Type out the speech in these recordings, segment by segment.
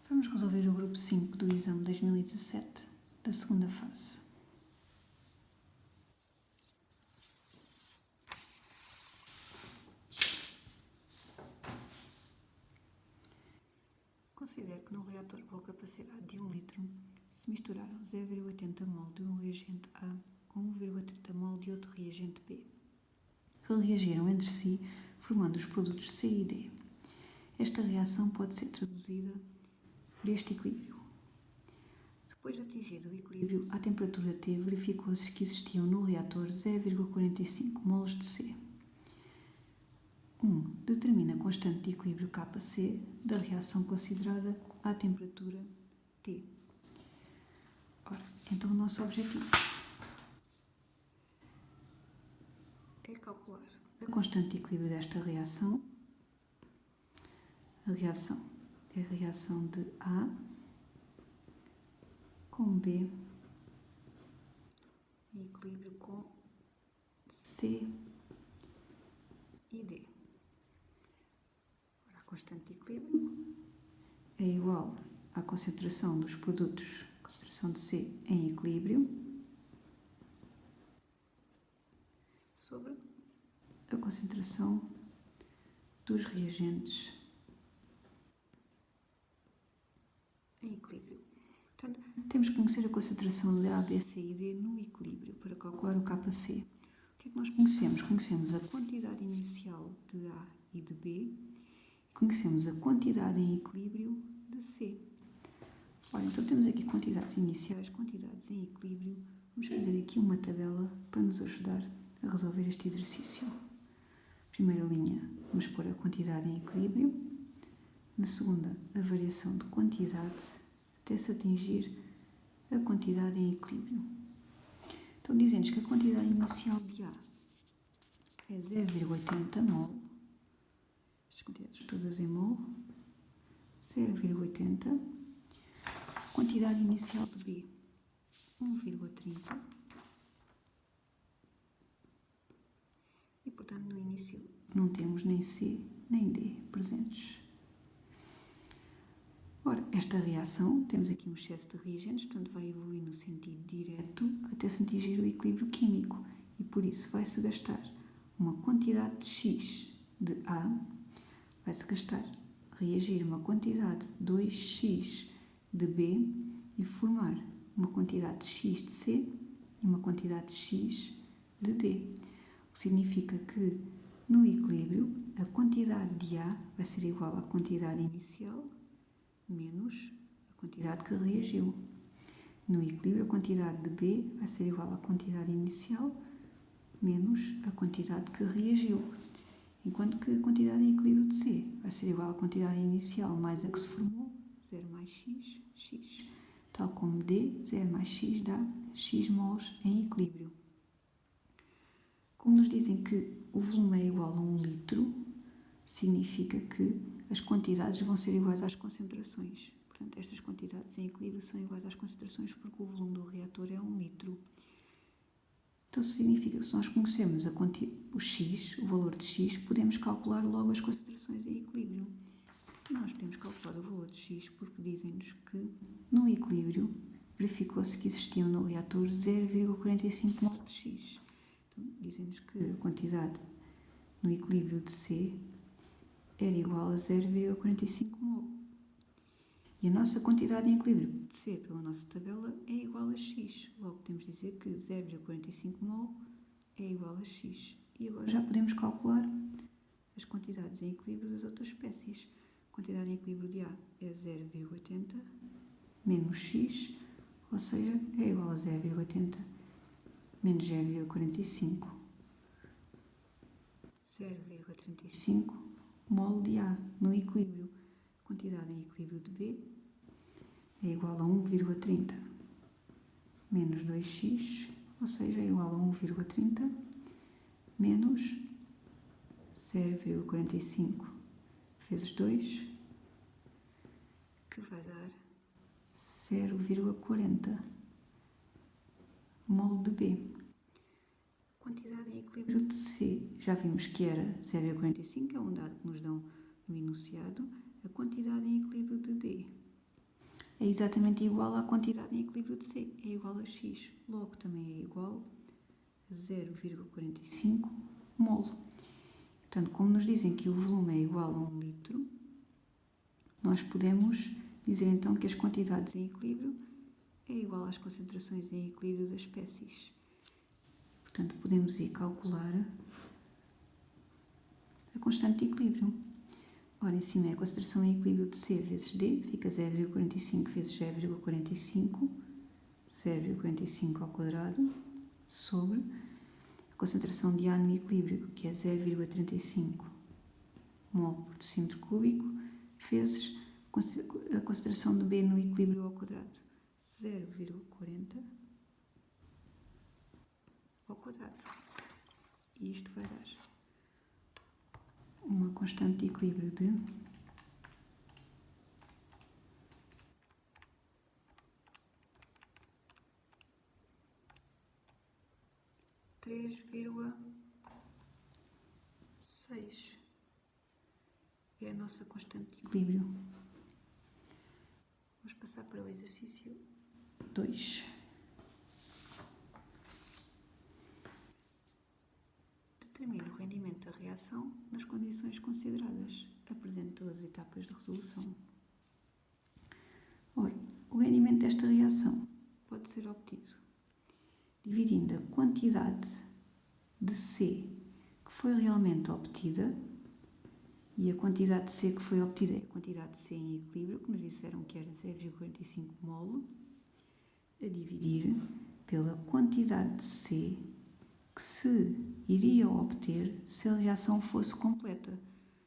Vamos resolver o grupo 5 do exame 2017, da segunda fase. Considere que no reator com capacidade de 1 litro se misturaram 0,80 mol de um reagente A com 1,30 mol de outro reagente B, que reagiram entre si formando os produtos C e D. Esta reação pode ser traduzida por este equilíbrio. Depois de atingido o equilíbrio, à temperatura T, verificou-se que existiam no reator 0,45 mols de C. 1. Determina a constante de equilíbrio Kc da reação considerada à temperatura T. Ora, então o nosso objetivo é calcular a constante de equilíbrio desta reação. A reação é a reação de A com B em equilíbrio com C e D. Ora, a constante de equilíbrio é igual à concentração dos produtos, concentração de C em equilíbrio, sobre a concentração dos reagentes em equilíbrio. Portanto, temos que conhecer a concentração de A, B, C e D no equilíbrio para calcular o Kc. O que é que nós conhecemos? Conhecemos a quantidade inicial de A e de B e conhecemos a quantidade em equilíbrio de C. Ora, então temos aqui quantidades iniciais, quantidades em equilíbrio. Vamos fazer aqui uma tabela para nos ajudar a resolver este exercício. Primeira linha, vamos pôr a quantidade em equilíbrio. Na segunda, a variação de quantidade até se atingir a quantidade em equilíbrio. Então, dizemos que a quantidade inicial de A é 0,80 mol. Estas quantidades todas em mol. 0,80. Quantidade inicial de B, 1,30. E, portanto, no início não temos nem C nem D presentes. Ora, esta reação, temos aqui um excesso de reagentes, portanto vai evoluir no sentido direto até se atingir o equilíbrio químico e por isso vai-se gastar uma quantidade de X de A, vai-se gastar, reagir uma quantidade de 2X de B e formar uma quantidade de X de C e uma quantidade de X de D. O que significa que no equilíbrio a quantidade de A vai ser igual à quantidade inicial menos a quantidade que reagiu. No equilíbrio, a quantidade de B vai ser igual à quantidade inicial menos a quantidade que reagiu. Enquanto que a quantidade em equilíbrio de C vai ser igual à quantidade inicial mais a que se formou, 0 mais X, X. Tal como D, 0 mais X dá X mols em equilíbrio. Como nos dizem que o volume é igual a 1 litro, significa que as quantidades vão ser iguais às concentrações. Portanto, estas quantidades em equilíbrio são iguais às concentrações porque o volume do reator é 1 litro. Então, significa que se nós conhecemos o X, o valor de X, podemos calcular logo as concentrações em equilíbrio. E nós podemos calcular o valor de X porque dizem-nos que no equilíbrio verificou-se que existiam no reator 0,45 mol de X. Então, dizem-nos que a quantidade no equilíbrio de C era igual a 0,45 mol. E a nossa quantidade em equilíbrio de C pela nossa tabela é igual a X. Logo podemos dizer que 0,45 mol é igual a X. E agora já podemos calcular as quantidades em equilíbrio das outras espécies. A quantidade em equilíbrio de A é 0,80 menos X, ou seja, é igual a 0,80 menos 0,45. 0,35 mol de A no equilíbrio. A quantidade em equilíbrio de B é igual a 1,30 menos 2x, ou seja, é igual a 1,30 menos 0,45 vezes 2, que vai dar 0,40 mol de B. A quantidade em equilíbrio de C, já vimos que era 0,45, é um dado que nos dão no enunciado. A quantidade em equilíbrio de D é exatamente igual à quantidade em equilíbrio de C, é igual a X. Logo, também é igual a 0,45 mol. Portanto, como nos dizem que o volume é igual a 1 litro, nós podemos dizer então que as quantidades em equilíbrio é igual às concentrações em equilíbrio das espécies. Portanto, podemos ir calcular a constante de equilíbrio. Ora, em cima é a concentração em equilíbrio de C vezes D, fica 0,45 vezes 0,45, 0,45 ao quadrado, sobre a concentração de A no equilíbrio, que é 0,35 mol por decímetro cúbico, vezes a concentração de B no equilíbrio ao quadrado, 0,40 ao quadrado. E isto vai dar uma constante de equilíbrio de 3,6. É a nossa constante de equilíbrio. Vamos passar para o exercício 2. Determine o rendimento da reação nas condições consideradas. Apresente as etapas de resolução. Ora, o rendimento desta reação pode ser obtido dividindo a quantidade de C que foi realmente obtida, e a quantidade de C que foi obtida é a quantidade de C em equilíbrio, que nos disseram que era 0,45 mol, a dividir pela quantidade de C que se iria obter se a reação fosse completa,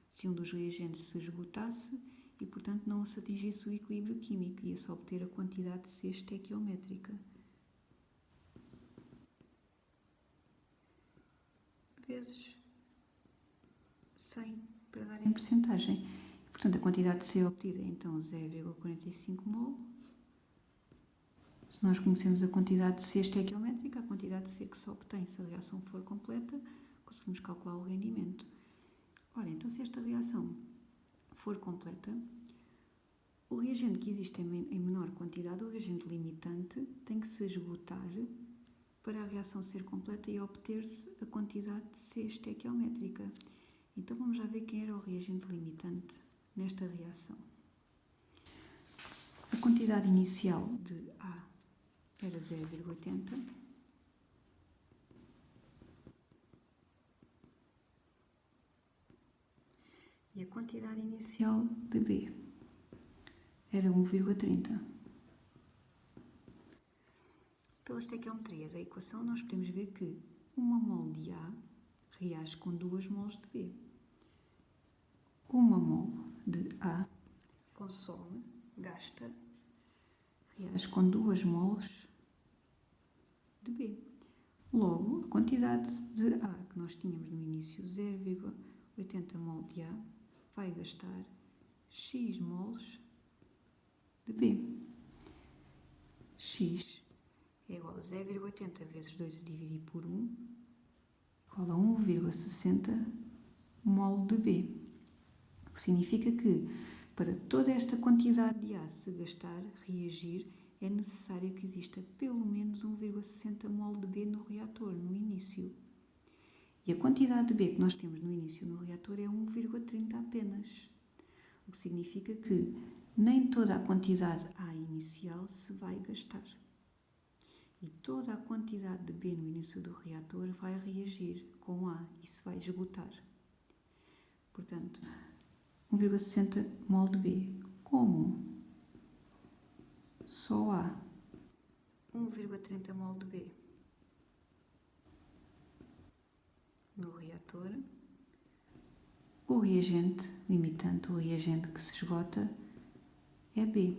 se um dos reagentes se esgotasse e, portanto, não se atingisse o equilíbrio químico, ia-se obter a quantidade de C estequiométrica. Vezes 100, para dar em percentagem. Portanto, a quantidade de C obtida é então 0,45 mol. Se nós conhecemos a quantidade de C estequiométrica, a quantidade de C que se obtém se a reação for completa, conseguimos calcular o rendimento. Ora, então se esta reação for completa, o reagente que existe em menor quantidade, o reagente limitante, tem que se esgotar para a reação ser completa e obter-se a quantidade de C estequiométrica. Então vamos já ver quem era o reagente limitante nesta reação. A quantidade inicial de A era 0,80. E a quantidade inicial de B era 1,30. Pela estequiometria da equação, nós podemos ver que 1 mol de A reage com 2 mols de B. 1 mol de A consome, gasta, reage com 2 mols de B. Logo, a quantidade de A que nós tínhamos no início, 0,80 mol de A, vai gastar X mols de B. X é igual a 0,80 vezes 2 a dividir por 1, igual a 1,60 mol de B. O que significa que, para toda esta quantidade de A se gastar, reagir, é necessário que exista pelo menos 1,60 mol de B no reator, no início. E a quantidade de B que nós temos no início no reator é 1,30 apenas. O que significa que nem toda a quantidade A inicial se vai gastar. E toda a quantidade de B no início do reator vai reagir com A e se vai esgotar. Portanto, 1,60 mol de B. Como só há 1,30 mol de B no reator, o reagente limitante, o reagente que se esgota, é B.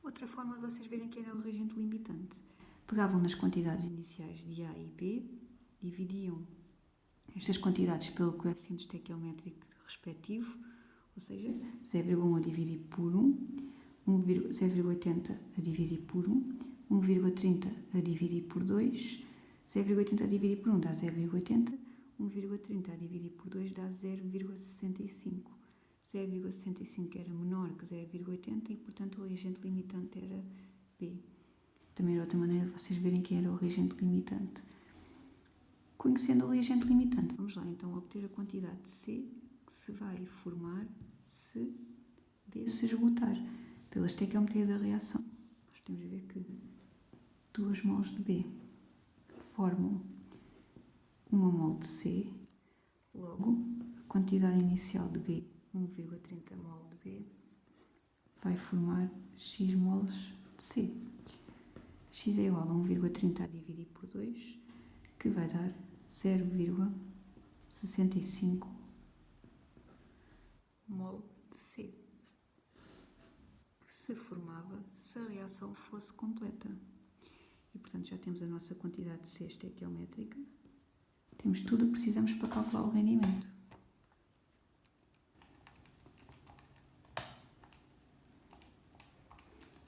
Outra forma de vocês verem quem era o reagente limitante. Pegavam nas quantidades iniciais de A e B, dividiam estas quantidades pelo coeficiente estequiométrico respectivo, ou seja, 0,1 a dividir por 1, 0,80 a dividir por 1, 1,30 a dividir por 2, 0,80 a dividir por 1 dá 0,80, 1,30 a dividir por 2 dá 0,65. 0,65 era menor que 0,80 e, portanto, o reagente limitante era B. Também era outra maneira de vocês verem quem era o reagente limitante. Conhecendo o reagente limitante, vamos lá então obter a quantidade de C que se vai formar se B se esgotar pela estequiometria da reação. Nós temos de ver que 2 mols de B formam 1 mol de C, logo a quantidade inicial de B, 1,30 mol de B, vai formar X mols de C. X é igual a 1,30 a dividir por 2, que vai dar 0,65 mol de C, que se formava se a reação fosse completa. E, portanto, já temos a nossa quantidade de C estequiométrica. Temos tudo o que precisamos para calcular o rendimento.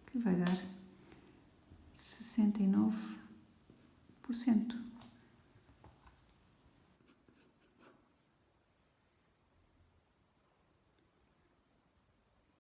Que vai dar 69%.